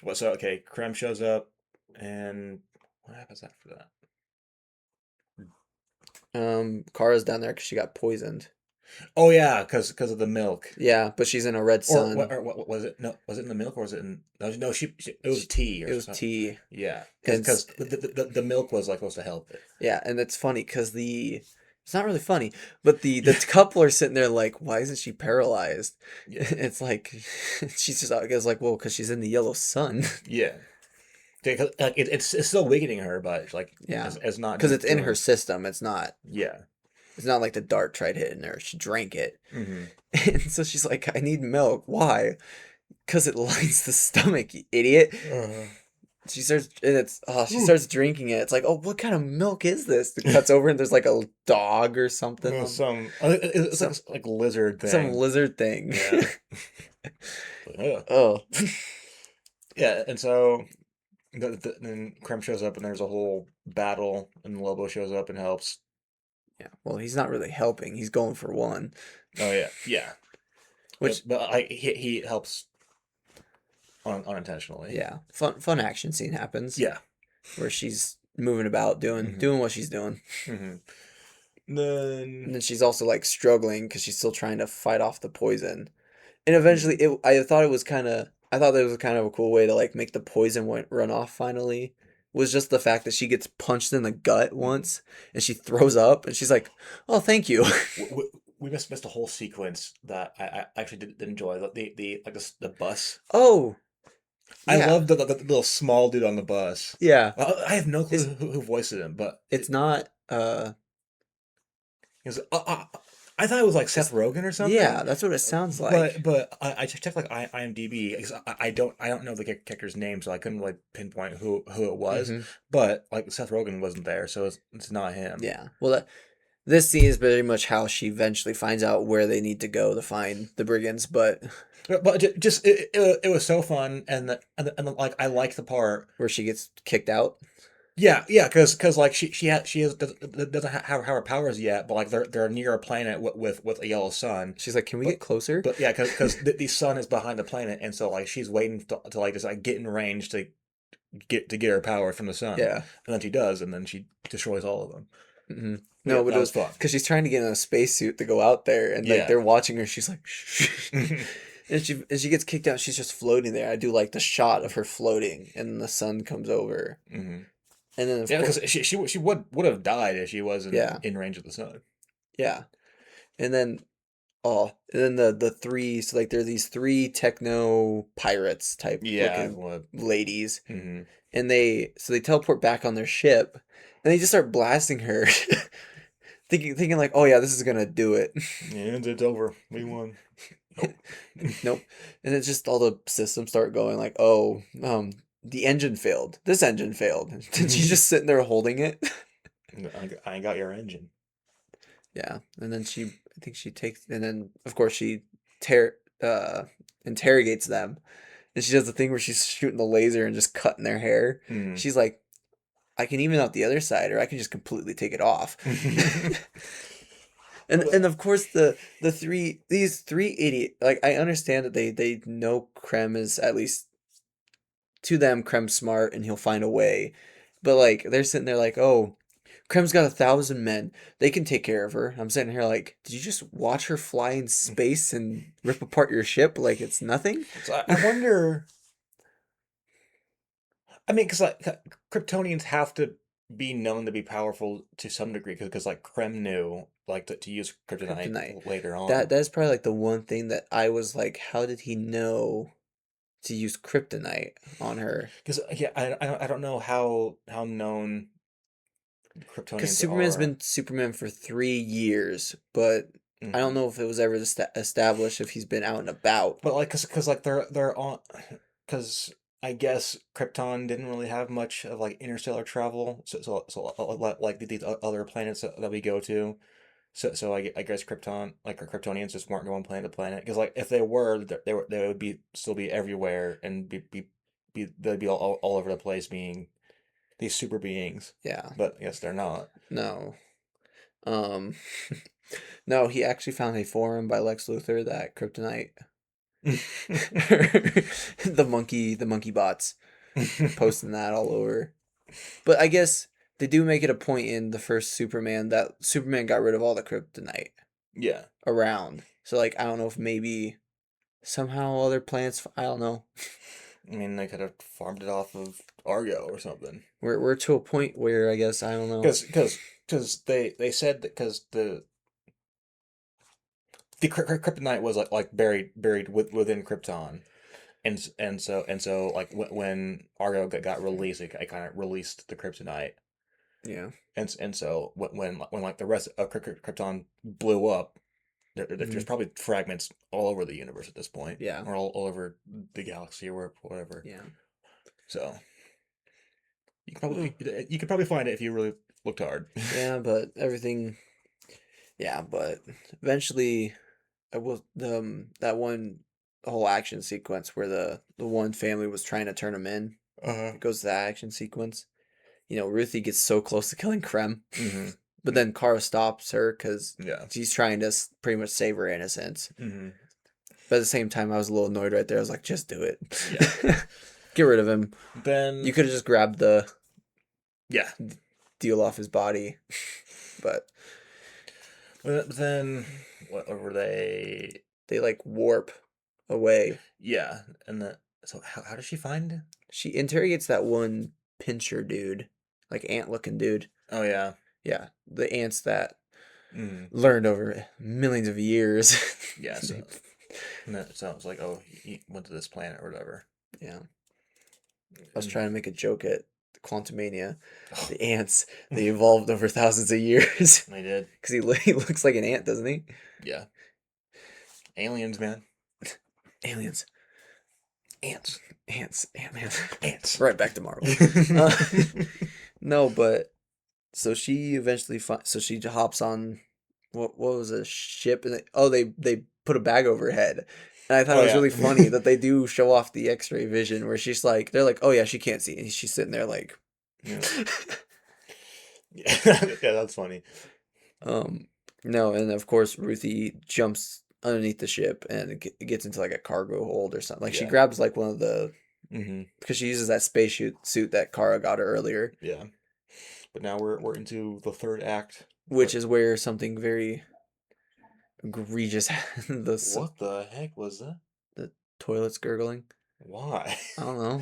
well, so okay, Krem shows up, and what happens after that? Kara's down there because she got poisoned. Oh yeah, because of the milk. Yeah, but she's in a red Or sun. what was it? No, was it in the milk or was it in? No, it was tea or It was something. tea. Yeah, And because the milk was like supposed to help it. yeah, and it's funny because it's not really funny, but the couple are sitting there like, why isn't she paralyzed? Yeah. It's like she's just I guess like, well, because she's in the yellow sun. Yeah, because like it's still weakening her, but like Yeah, it's not because it's in doing- her system. Yeah. It's not like the dart tried hitting her. She drank it, Hmm. and so she's like, I need milk. Why? Because it lines the stomach, you idiot. She starts drinking it. It's like, oh, what kind of milk is this? It cuts over and there's like a dog or something. No, it's some- like lizard thing. Some lizard thing. Yeah. Ugh. Oh. Yeah, and so then Krem shows up and there's a whole battle, and Lobo shows up and helps. Yeah. Well, he's not really helping. He's going for one. Oh yeah, yeah. Which but he helps unintentionally. yeah, fun action scene happens. Yeah. Where she's moving about Mhm. doing what she's doing. Hmm. And Then then she's also like struggling because she's still trying to fight off the poison. And eventually, I thought it was I thought that was kind of a cool way to like make the poison run off. Finally, was just the fact that she gets punched in the gut once and she throws up and she's like, "Oh, thank you." we missed a whole sequence that I actually did enjoy. The bus. Oh, I yeah, love the little small dude on the bus. yeah. I have no clue It's- who voiced him, but It's not. it was, I thought it was like Seth Rogen or something. Yeah, that's what it sounds like. But I checked like IMDb because I don't know the character's name, so I couldn't like pinpoint who it was. Mhm. But like Seth Rogen wasn't there, so it's not him. Yeah. Well, this scene is very much how she eventually finds out where they need to go to find the brigands. But Just it was so fun, and like I like the part. where she gets kicked out. Yeah, because like doesn't have her powers yet, but like they're near a planet with a yellow sun. She's like, "Can we get closer?" But yeah, because the sun is behind the planet, and so like she's waiting to like just like get in range to get her power from the sun. Yeah. And then she does, and then she destroys all of them. Hmm. Yeah, No, but that it was was fun. because she's trying to get in a spacesuit to go out there, and like Yeah. they're watching her. She's like, "Shh." And she gets kicked out. She's just floating there. I do like the shot of her floating, and the sun comes over, Hmm. and then of Yeah, course, because she would have died if she wasn't Yeah. in range of the sun. yeah, and then the three. So like there are these three techno pirates type Yeah. looking ladies, Hmm. and they teleport back on their ship, and they just start blasting her, thinking like, oh yeah, this is gonna do it. And it's over. We won. Nope. Nope. And it's just all the systems start going like, oh, the engine failed. This engine failed. And she's just sitting there holding it. I ain't got your engine. Yeah, and then I think she takes, and then of course she ter interrogates them, and she does the thing where she's shooting the laser and just cutting their hair. Mm. She's like, I can even out the other side, or I can just completely take it off. And of course these three idiot, like, I understand that they know Krem is, at least to them, Krem's smart and he'll find a way, but like they're sitting there like, oh, Krem's got 1,000 men. They can take care of her. I'm sitting here like, did you just watch her fly in space and rip apart your ship like it's nothing? So I wonder. I mean, because like Kryptonians have to be known to be powerful to some degree, because like Krem knew like to use kryptonite Kryptonite. later on. That's probably like the one thing that I was like, how did he know to use kryptonite on her? Because yeah, I don't know how known Because Kryptonians Superman's are. been Superman for 3 years, but I don't Mhm. know if it was ever established if he's been out and about. But like, cause like they're on, cause I guess Krypton didn't really have much of like interstellar travel, so like these other planets that we go to. So I guess Krypton, like Kryptonians just weren't going planet to planet, because like if they were, they would be still be everywhere and they'd be all over the place, being these super beings. Yeah, But yes, they're not. no. Um, no, he actually found a forum by Lex Luthor that kryptonite, the monkey bots posting that all over. But I guess they do make it a point in the first Superman that Superman got rid of all the kryptonite Yeah. around. So like, I don't know if maybe somehow other planets, I don't know. I mean, they could have farmed it off of Argo or something. We're to a point where I guess I don't know. Because they said that, because the kryptonite was like buried within Krypton, and so like when Argo got released, it kind of released the kryptonite, Yeah. and so when like the rest of Krypton blew up, there's Mhm. probably fragments all over the universe at this point, Yeah. or all over the galaxy, or whatever. Yeah. So you could probably find it if you really looked hard. Yeah, but everything. Yeah, but eventually, I will that one, the whole action sequence where the one family was trying to turn him in. Uh-huh. It goes to that action sequence. You know, Ruthie gets so close to killing Krem, Mm-hmm. but then Kara stops her because Yeah. she's trying to pretty much save her innocence. Mm-hmm. But at the same time, I was a little annoyed right there. I was like, just do it. Yeah. Get rid of him. Then You could have just grabbed the yeah. deal off his body. But But then what were they? they like warp away. Yeah, and so how does she find? She interrogates that one pincher dude, like ant looking dude. Oh yeah. Yeah, the ants that Mm. learned over millions of years. Yeah. So it's like, oh, he went to this planet or whatever. Yeah. I was trying to make a joke at Quantumania. The ants, they evolved over thousands of years. They did. Because he looks like an ant, doesn't he? Yeah. Aliens, man. Aliens. Ants. Ants. Ant-Man. Ants. Right back to Marvel. No, but so she eventually so she hops on what was a ship, and they put a bag over her head. And I thought Oh it was yeah. really funny that they do show off the X-ray vision where she's like, they're like, oh yeah, she can't see, and she's sitting there like, Yeah. Yeah, that's funny. No, and of course Ruthie jumps underneath the ship and it gets into like a cargo hold or something. Like she Yeah. grabs like one of the, Mm-hmm. because she uses that space suit that Kara got her earlier, Yeah. But now we're into the third act. which is where something very egregious What the heck was that? the toilets gurgling. Why? I don't know.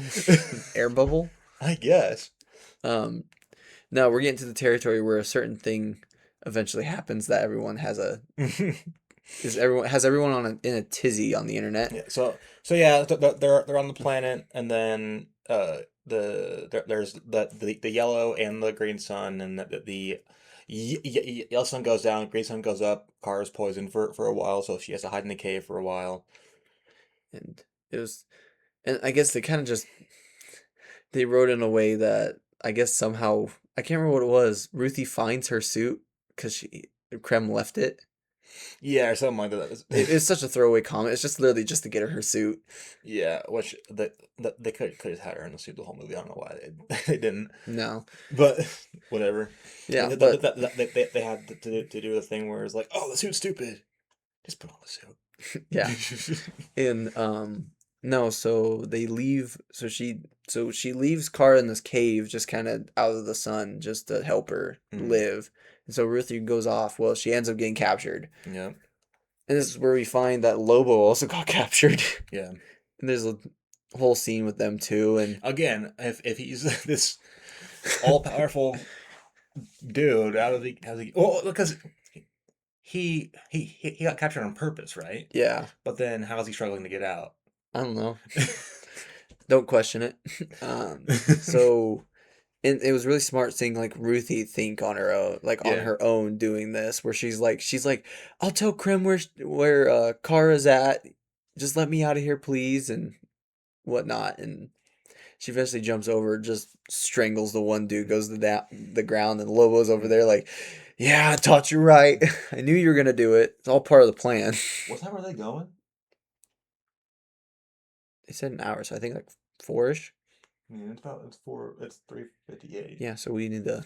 Air bubble. I guess. No, we're getting to the territory where a certain thing eventually happens that everyone has everyone in a tizzy on the internet. Yeah. So yeah, they're on the planet, and then there's the yellow and the green sun, and the yellow sun goes down, green sun goes up. Kara's poisoned for a while, so she has to hide in the cave for a while. And it was, and I guess they kind of just, They wrote in a way that I guess somehow I can't remember what it was. Ruthie finds her suit because Krem left it. Yeah, or something like that. It's such a throwaway comment. It's just literally just to get her suit. Yeah, which they could have had her in the suit the whole movie. I don't know why they didn't, No, but whatever. I yeah, mean, but they had to do the thing where it's like, oh, the suit's stupid. Just put on the yeah, suit. and no. So they leave. So she leaves Kara in this cave, just kind of out of the sun, just to help her Mhm. live. And so Ruthie goes off. Well, she ends up getting captured, Yeah, and this is where we find that Lobo also got captured. yeah. And there's a whole scene with them too, and Again, if he's this all powerful dude out of the well, because he got captured on purpose, right? yeah, But then how is he struggling to get out? I don't know. Don't question it. So and it was really smart seeing like Ruthie think on her own, like on Yeah. her own doing this, where she's like, I'll tell Krem where Kara's at. Just let me out of here, please, and whatnot. And she eventually jumps over, just strangles the one dude, goes to the ground, and Lobo's over there like, yeah, I taught you right. I knew you were gonna do it. It's all part of the plan. What time are they going? They said an hour, so I think like 4-ish. I mean, it's 3:58. Yeah, so we need to.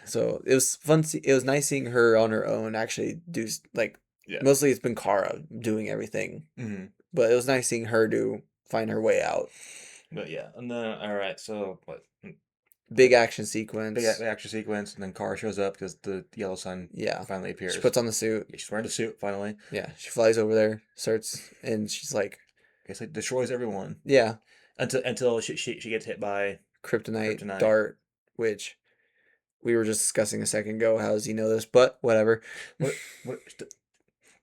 So it was fun. It was nice seeing her on her own actually do like. Yeah. Mostly it's been Kara doing everything, Hmm. but it was nice seeing her find her way out. But yeah, and then all right, so what? Big action sequence. Big action sequence, and then Kara shows up because the yellow sun Yeah. finally appears. She puts on the suit. Yeah, she's wearing the suit finally. Yeah, she flies over there, and she's like, It's like destroys everyone yeah, until she gets hit by kryptonite kryptonite. dart, which we were just discussing a second ago. How does he know this? But whatever. What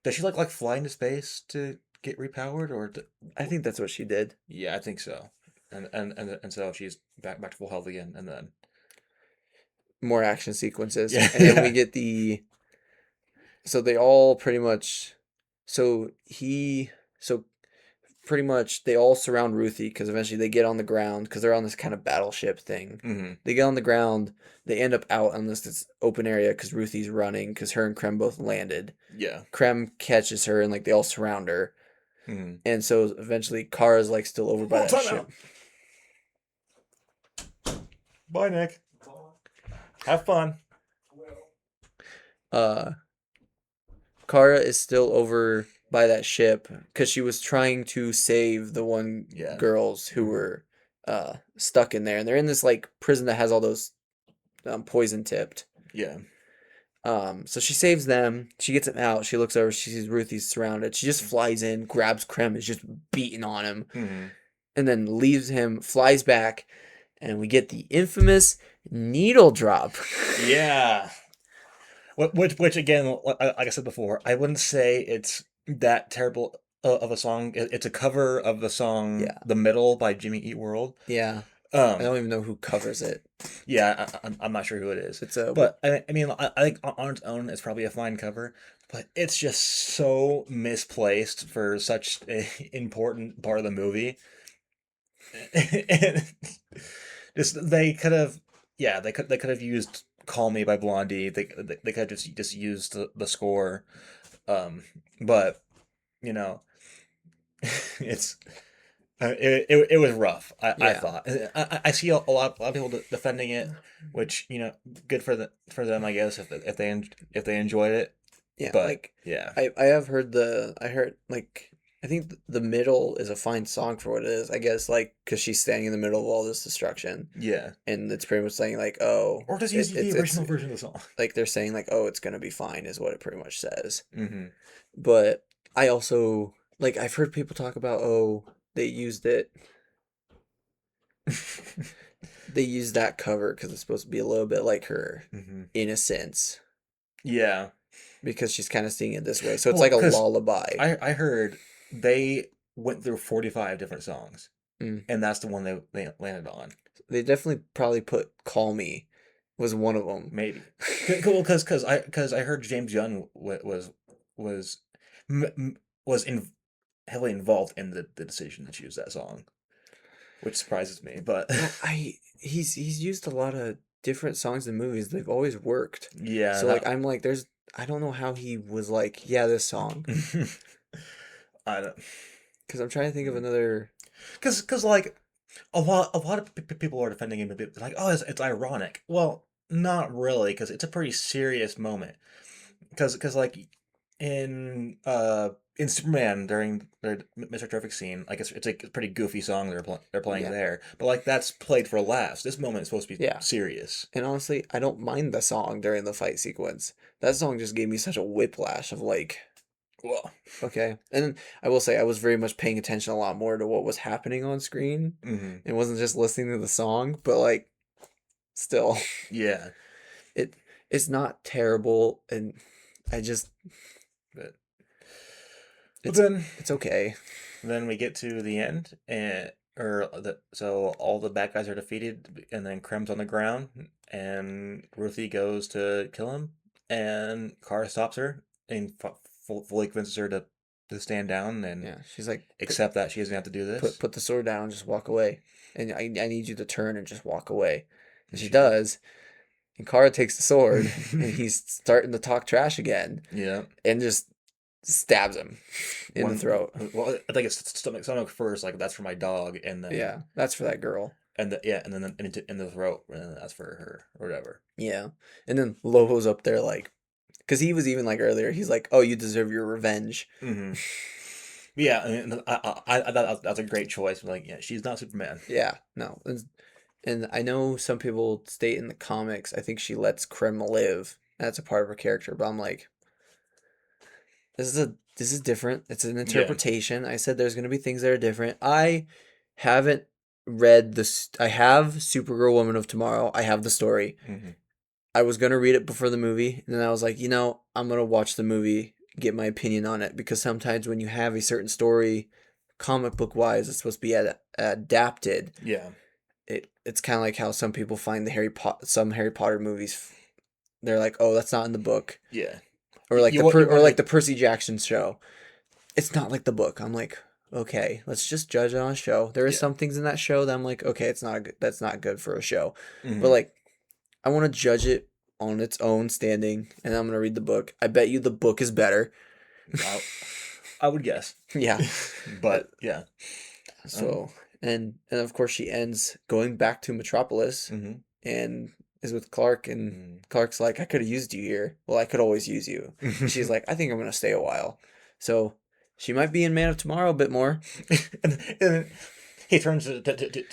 does she like fly into space to get repowered or? I think that's what she did. Yeah, I think so. And so she's back to full health again, and then More action sequences, yeah, and then yeah. we get the. So they all pretty much. So he. So pretty much they all surround Ruthie because eventually they get on the ground because they're on this kind of battleship thing. Mm-hmm. They get on the ground. They end up out on this open area because Ruthie's running because her and Krem both landed. Yeah. Krem catches her and like they all surround her. Mm-hmm. And so eventually Kara's like still over by that time ship. Bye, Nick. Have fun. Kara is still over by that ship because she was trying to save the one Yeah. girls who were stuck in there, and they're in this like prison that has all those poison tipped. Yeah. So she saves them. She gets them out. She looks over. She sees Ruthie's surrounded. She just flies in, grabs Krem, is just beating on him, Mm-hmm. and then leaves him. Flies back, and we get the infamous needle drop. Yeah. Which again, like I said before, I wouldn't say it's that terrible of a song. It's a cover of the song Yeah. "The Middle" by Jimmy Eat World. Yeah, I don't even know who covers it. Yeah, I'm not sure who it is. It's a But I mean, I think on its own, it's probably a fine cover. But it's just so misplaced for such an important part of the movie. And just they could have, yeah, they could have used "Call Me" by Blondie. They could have just used the score. But you know, it's. It was rough. I Yeah. thought. I see a lot of people defending it, which good for them, I guess, if they enjoyed it. yeah, But like yeah, I have heard like I think the middle is a fine song for what it is. I guess like because she's standing in the middle of all this destruction, yeah. and it's pretty much saying like, oh, Or just use the it's original version of the song. like they're saying like, oh, it's gonna be fine is what it pretty much says. Mm-hmm. But I also like I've heard people talk about, oh, they used it. They used that cover because it's supposed to be a little bit like her Mm-hmm. in a sense Yeah, because she's kind of seeing it this way. So it's Well, like a 'cause lullaby. I heard they went through 45 different songs, Mm. and that's the one they landed on. They definitely probably put "Call Me" was one of them. Maybe, because I heard James Young was m- m- was in, heavily involved in the decision to choose that song. which surprises me. But Well, he's used a lot of different songs and movies. They've always worked. yeah, So like that I'm like there's I don't know how he was like, yeah, this song. I don't, Because I'm trying to think of another. because like a lot of people are defending him a bit like, oh, it's ironic. Well, not really, because it's a pretty serious moment. Because like in Superman during the Mr. Terrific scene, like it's like a pretty goofy song they're playing Yeah. there, but like that's played for laughs. This moment is supposed to be Yeah. serious. And honestly, I don't mind the song during the fight sequence. That song just gave me such a whiplash of like, Well, okay. And I will say I was very much paying attention a lot more to what was happening on screen. hmm It wasn't just listening to the song, but like still yeah, it it's not terrible and I just but it's then it's okay. we get to the end so all the bad guys are defeated and then Krem's on the ground and Ruthie goes to kill him and Kara stops her and fully convinces her to stand down and Yeah, she's like accept that she doesn't have to do this. put the sword down and just walk away. And I need you to turn and just walk away. And she She does. does. And Kara takes the sword and he's starting to talk trash again Yeah. and just stabs him in the throat. Well, I think it's stomach first, like that's for my dog, and then Yeah, that's for that girl. and then in the throat, and then that's for her or whatever. Yeah. And then Lobo's up there like, because he was even like earlier, he's like, oh, you deserve your revenge. Mm-hmm. Yeah, and I thought that's a great choice. Like, yeah, she's not Superman. Yeah, no. And I know some people state in the comics, I think she lets Krem live. That's a part of her character, but I'm like, this is different. It's an Yeah. interpretation. I said there's gonna be things that are different. I haven't read this. I have Supergirl Woman of Tomorrow. I have the story. Mm-hmm. I was gonna read it before the movie, and then I was like, I'm gonna watch the movie, get my opinion on it, because sometimes when you have a certain story, comic book wise, it's supposed to be adapted. Yeah. It's kind of like how some people find some Harry Potter movies. They're like, oh, that's not in the book, Yeah. or like You want the Percy Jackson show. It's not like the book. I'm like, okay, let's just judge it on a show. There is Yeah. some things in that show that I'm like, okay, that's not good for a show. Mhm. But like, I want to judge it on its own standing, and I'm gonna read the book. I bet you the book is better. I would guess. Yeah. But yeah. So and of course she ends going back to Metropolis Mm-hmm. and is with Clark, and Clark's like, I could have used you here. Well, I could always use you. And she's like, I think I'm gonna stay a while. So she might be in Man of Tomorrow a bit more. and he turns to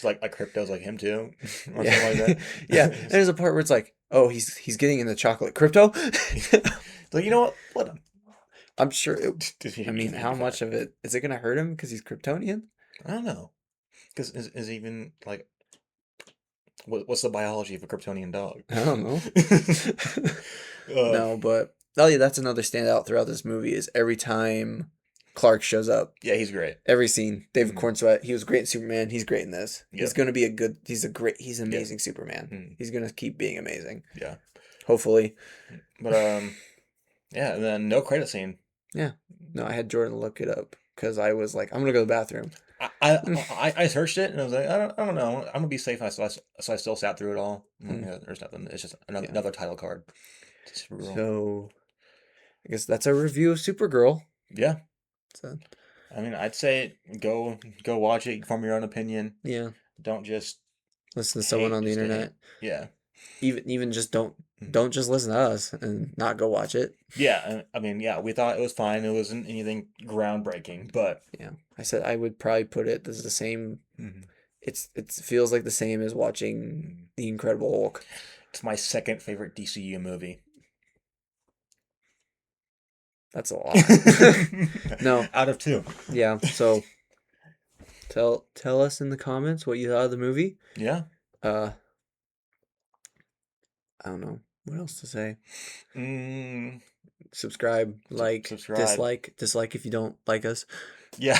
like cryptos like him too, or Yeah. something like that. Yeah. And there's a part where it's like, oh, he's getting into chocolate crypto. So you know what? Let him. I'm sure I mean, how much of it is it gonna hurt him because he's Kryptonian? I don't know. Because is even like what's the biology of a Kryptonian dog? I don't know. No, but oh yeah, that's another standout throughout this movie is every time Clark shows up. Yeah, he's great. Every scene. David Mhm. Cornsweet, he was great in Superman. He's great in this. He's Yep. gonna be he's an amazing Superman. Mhm. He's gonna keep being amazing. Yeah. Hopefully. But yeah, and then no credit scene. No, I had Jordan look it up because I was like, I'm gonna go to the bathroom. I searched it and I was like, I don't know. I'm gonna be safe. So I still sat through it all. Yeah, there's nothing. It's just another title card. Supergirl. So I guess that's our review of Supergirl. Yeah. So I mean, I'd say go watch it, form your own opinion. yeah. Don't just Listen to someone hate on the just to hate. internet. Yeah. Even just don't just listen to us and not go watch it. Yeah, I mean, yeah, we thought it was fine. It wasn't anything groundbreaking, but Yeah. I said I would probably put it this is the same Mhm. it feels like the same as watching The Incredible Hulk. It's my second favorite DCU movie. That's a lot. No. Out of 2. Yeah. So tell us in the comments what you thought of the movie. Yeah. I don't know what else to say. Mm, Subscribe, like, subscribe. dislike if you don't like us. Yeah.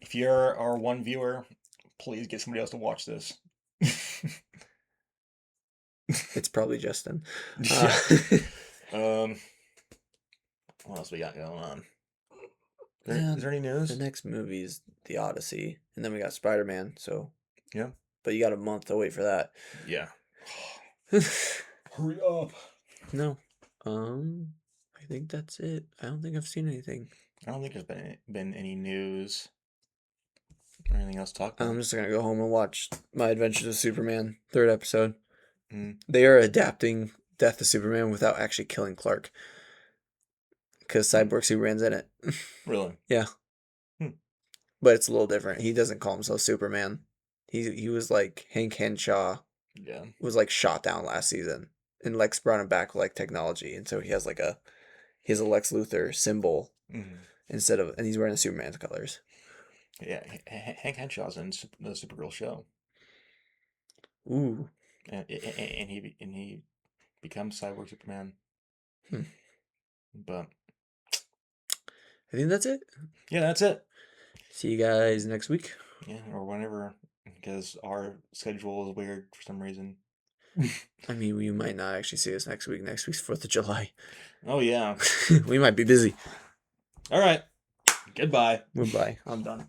If you're our one viewer, please get somebody else to watch this. It's probably Justin. Yeah. What else we got going on? Is there any news? The next movie is The Odyssey, and then we got Spider-Man. So Yeah. but you got a month to wait for that. Yeah. Hurry up. No, I think that's it. I don't think I've seen anything. I don't think there's been any news or anything else to talk about. I'm just gonna go home and watch My Adventures of Superman, 3rd episode. Mm. They are adapting Death of Superman without actually killing Clark, because Cyborg Superman's in it. Really? Yeah. But it's a little different. He doesn't call himself Superman. He was like Hank Henshaw Yeah. was like shot down last season, and Lex brought him back with like technology, and so he has a Lex Luthor symbol instead of, and he's wearing the Superman's colors. Yeah. Hank Henshaw's in the Supergirl show. Ooh. And he becomes Cyborg Superman. But I think that's it. yeah, that's it. See you guys next week. Yeah, or whenever, because our schedule is weird for some reason. I mean, we might not actually see us next week. Next week's 4th of July. Oh yeah. We might be busy. All right. Goodbye. Goodbye. I'm done.